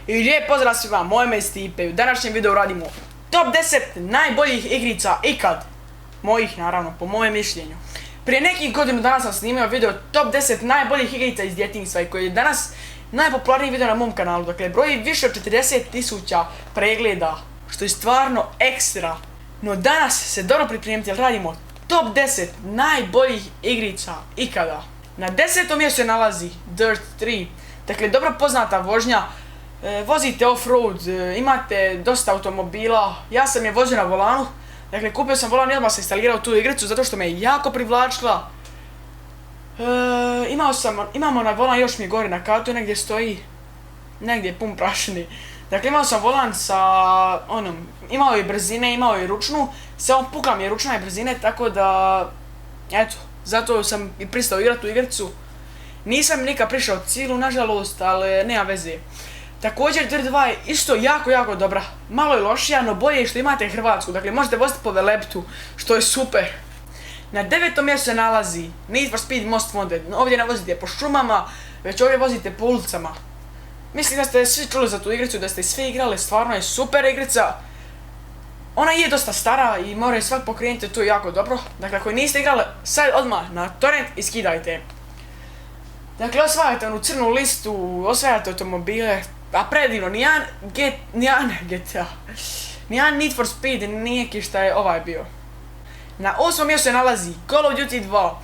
I lijep pozdrav svima, moje ime je Stipe i u današnjem videu radimo top 10 najboljih igrica ikad. Mojih naravno, po mojem mišljenju. Prije nekih godinu dana sam snimio video top 10 najboljih igrica iz djetinjstva i koji je danas najpopularniji video na mom kanalu. Dakle, broji više od 40.000 pregleda, što je stvarno ekstra. No danas se dobro pripremite jer radimo top 10 najboljih igrica ikada. Na 10. mjestu se nalazi Dirt 3. Dakle, dobro poznata vožnja. Vozite off-road, imate dosta automobila. Ja sam je vozio na volanu. Dakle, kupio sam volan i odmah sam instalirao tu igricu zato što me je jako privlačila. Imamo na volan, još mi gore na kartu negdje stoji. Negdje je pun prašini. Dakle, imao sam volan sa imao je brzine, imao je ručnu. Samo pukla mi je ručna i brzine, tako da... Eto, zato sam i pristao igrati tu igricu. Nisam nikad prišao cilu, nažalost, ali nema veze. Također Dirt 2 je isto jako dobra. Malo je lošija, no bolje je što imate Hrvatsku. Dakle, možete voziti po Velebtu, što je super. Na 9. mjestu se nalazi Need for Speed Most Wanted. Ovdje ne vozite po šumama, već ovdje vozite po ulicama. Mislim da ste svi čuli za tu igricu, da ste svi igrali, stvarno je super igrica. Ona je dosta stara i mora je svak pokrenuti, to je jako dobro. Dakle, ako niste igrali, sad odmah na torrent i skidajte. Dakle, osvajate onu crnu listu, osvajate automobile, a predivno, nijedan Need for Speed nije ki šta je ovaj bio. Na 8. mjestu se nalazi Call of Duty 2.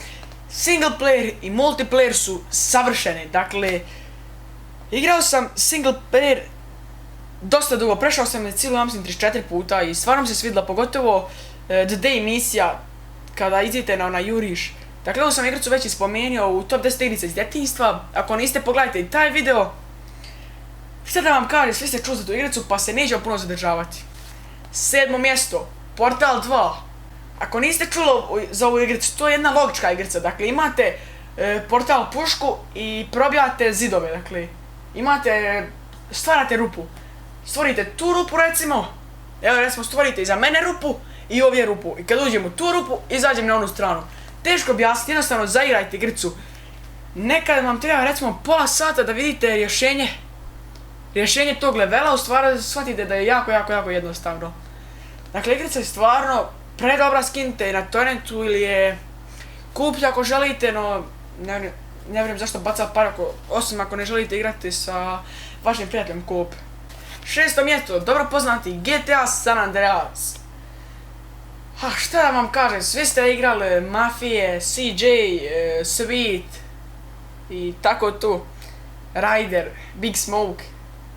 Single player i multiplayer su savršeni, dakle, igrao sam single player dosta dugo, prešao sam je cijelu, ja mislim, 34 puta i stvarno mi se svidjela, pogotovo The Day misija, kada idete na juriš. Dakle, ovu sam igricu već spomenuo u top 10 igrica iz djetinjstva. Ako niste, pogledajte i taj video. Šta da vam kažem, svi ste čuli za tu igricu, pa se nećemo puno zadržavati. 7. mjesto, Portal 2. Ako niste čuli za ovu igricu, to je jedna logička igrica. Dakle, imate portal pušku i probijate zidove. Dakle, stvarate rupu. Stvorite tu rupu, recimo. Evo, recimo, stvorite iza mene rupu i ovdje rupu. I kad uđem u tu rupu, izađem na onu stranu. Teško objasniti, jednostavno zaigrajte igricu. Nekad vam treba, recimo, pola sata da vidite rješenje tog levela, u stvari shvatite da je jako jednostavno. Dakle, igrica je stvarno predobra, skinite je na torrentu ili je kupite ako želite, no ne vjerujem zašto bacati par, osim ako ne želite igrati sa vašim prijateljem co-op. 6. mjesto, dobro poznati GTA San Andreas. Šta da vam kažem, svi ste igrali Mafije, CJ, Sweet i tako tu, Ryder, Big Smoke,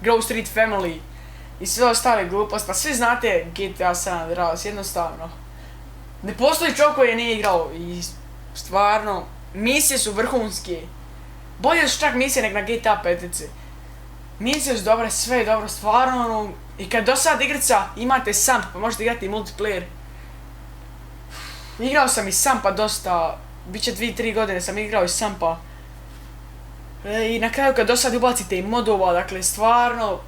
Grove Street Family i sve ostale gluposti, pa svi znate GTA San Andreas, jednostavno. Ne postoji čovjek koji je nije igrao i stvarno, misije su vrhunske. Bolje su čak misije nek na GTA 5. Misije su dobre, sve je dobro, stvarno, i kad do sad igrica imate sam, pa možete igrati i multiplayer. Igrao sam i Sampa dosta, bit će 2-3 godine sam igrao i Sampa. I na kraju kad do sad ubacite i modova, dakle stvarno,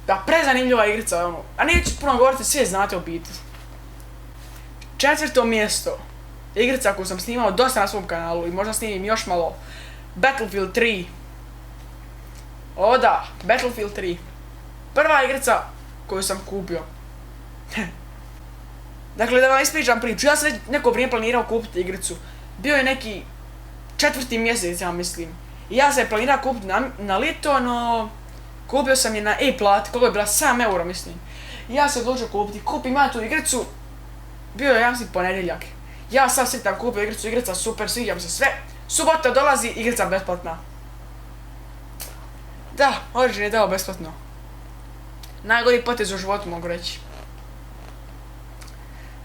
da prezanimljiva igrica, ono. A neću puno govoriti, sve znate u biti. 4. mjesto, igrica koju sam snimao dosta na svom kanalu i možda snimim još malo, Battlefield 3. O da, Battlefield 3. Prva igrica koju sam kupio. Dakle, da vam ispričam priču, ja sam već neko vrijeme planirao kupiti igricu. Bio je neki 4. mjesec, ja mislim. I ja sam je planirao kupiti na lito, no kupio sam je na e-plati, koliko je bila 7 eura, mislim. I ja sam odlučio kupiti, kupim ja tu igricu, bio je, ja mislim, ponedjeljak. Ja sam sretan kupio igricu, igrica super, sviđa mi se sve. Subota dolazi, igrica besplatna. Da, Origin je dao besplatno. Najgori potez u životu, mogu reći.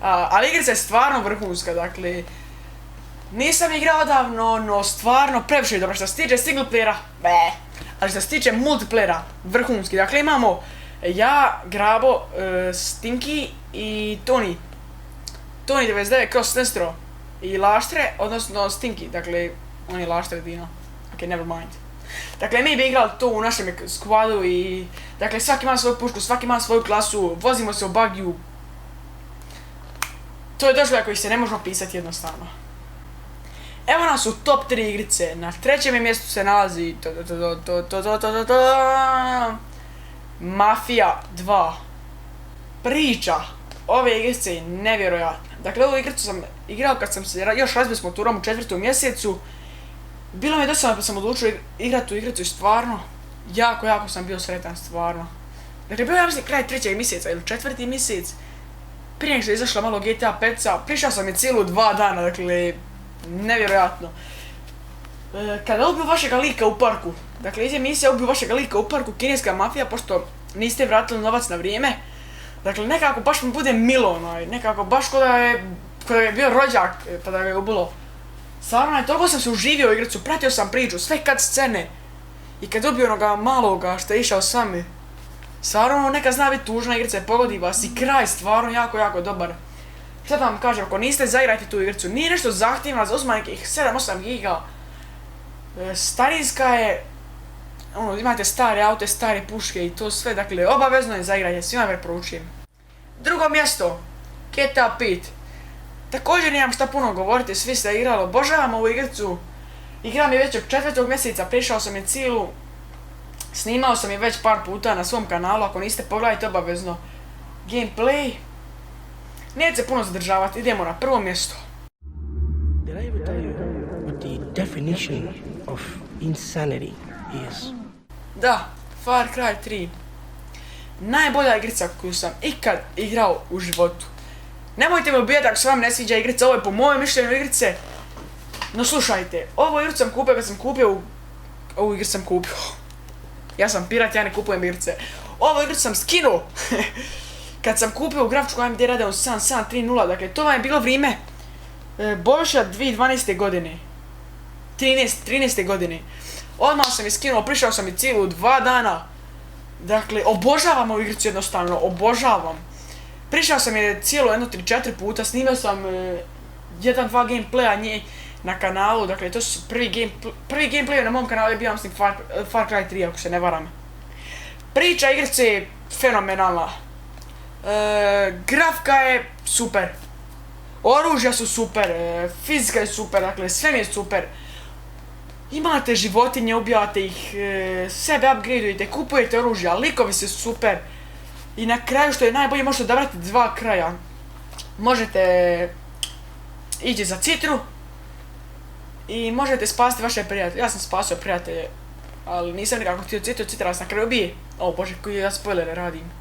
Ali igrica je stvarno vrhunska, dakle, nisam igrao odavno, no stvarno previše je dobro. Što se tiče single playera, ali što se tiče multiplayera, vrhunski. Dakle, imamo ja, Grabo, Stinky i Tony 99 kroz Nestro i Laštre, odnosno Stinky, dakle, on je Laštre Dino, ok, never mind. Dakle, mi bi igrali to u našem squadu i, dakle, svaki ima svoju pušku, svaki ima svoju klasu, vozimo se u bugiju. To je doživljaj koji se ne može opisati jednostavno. Evo nas u top 3 igrice. Na 3. mjestu se nalazi Mafija 2. Priča ove igrice je nevjerojatna. Dakle, ovu igricu sam igrao kad sam se još razbio s motorom u 4. mjesecu. Bilo mi je dosadno pa sam odlučio igrati tu igricu i stvarno, jako sam bio sretan, stvarno. Dakle, bio ja mislim kraj 3. mjeseca ili 4. mjesec. Prije nego što je izašla malo GTA 5, prišao sam je cijelu 2 dana, dakle, nevjerojatno. Kada ubiju vašega lika u parku, dakle iz emisije ubiju vašega lika u parku, kineska mafija, pošto niste vratili novac na vrijeme. Dakle, nekako baš mi bude milo, nekako baš ko da je bio rođak pa da ga je ubilo. Stvarno, toliko sam se uživio u igricu, pratio sam priču, sve kad scene. I kad ubio onoga maloga što je išao s vami. Stvarno, neka zna biti tužna igrica, pogodi vas i kraj, stvarno jako dobar. Sad vam kažem, ako niste zaigrajte tu igricu, nije nešto zahtjevno, za uzma nekih 7-8 giga. Starinska je, imate stare aute, stare puške i to sve, dakle obavezno je zaigrajte, svima preporučujem. Drugo mjesto, GTA 5. Također nemam šta puno govoriti, svi ste igrali, obožavam ovu igricu. Igram je već od 4. mjeseca, prišao sam je cijelu. Snimao sam je već par puta na svom kanalu, ako niste pogledajte obavezno gameplay. Neće se puno zadržavati, idemo na prvo mjesto. Did I ever tell you what the definition of insanity is? Da, Far Cry 3. Najbolja igrica koju sam ikad igrao u životu. Nemojte me ubijati ako se vam ne sviđa igrica, ovo je po mojem mišljenju igrice. No slušajte, ovu igricu sam kupio kad sam kupio ovu igricu sam kupio. Ja sam pirat, ja ne kupujem igrice. Ovu igricu sam skinuo. Kad sam kupio u grafičku AMD Radeon 7730, dakle to vam je bilo vrijeme Božića 2012. godine. 13. godine. Odmah sam je skinuo, prišao sam i cijelu 2 dana. Dakle, obožavam ovu igricu jednostavno, obožavam. Prišao sam je cijelo 1-3-4 puta, snimao sam 1-2 gameplaya nje na kanalu, dakle to su prvi gameplay na mom kanalu je bio mislim Far Cry 3 ako se ne varam. Priča igrice je fenomenalna. Grafika je super. Oružja su super, fizika je super, dakle sve mi je super. Imate životinje, ubijate ih, sebe upgradeujete, kupujete oružja, likovi su super. I na kraju što je najbolje možete odabrati 2 kraja. Možete ići za Citru i možete spasiti vaše prijatelje. Ja sam spasio prijatelje, ali nisam nekako htio Citru, Citra vas na kraju ubije. O bože, koji ja spoilere radim.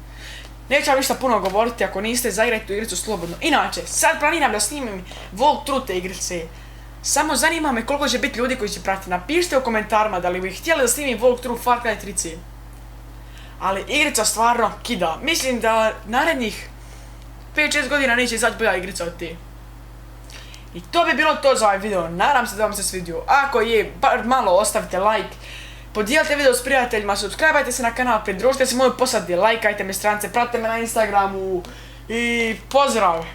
Neću vam ništa puno govoriti, ako niste zaigrajte tu igricu slobodno. Inače, sad planiram da snimim walkthrough te igrice. Samo zanima me koliko će biti ljudi koji će pratiti. Napišite u komentarima da li bi htjeli da snimim walkthrough Far Cry 3. Ali igrica stvarno kida. Mislim da narednih 5-6 godina neće izaći bolja igrica od te. I to bi bilo to za ovaj video. Nadam se da vam se svidio. Ako je, bar malo ostavite like. Podijelite video s prijateljima, subscribeajte se na kanal, pridružite se moju posadi, lajkajte me strance, pratite me na Instagramu i pozdrav!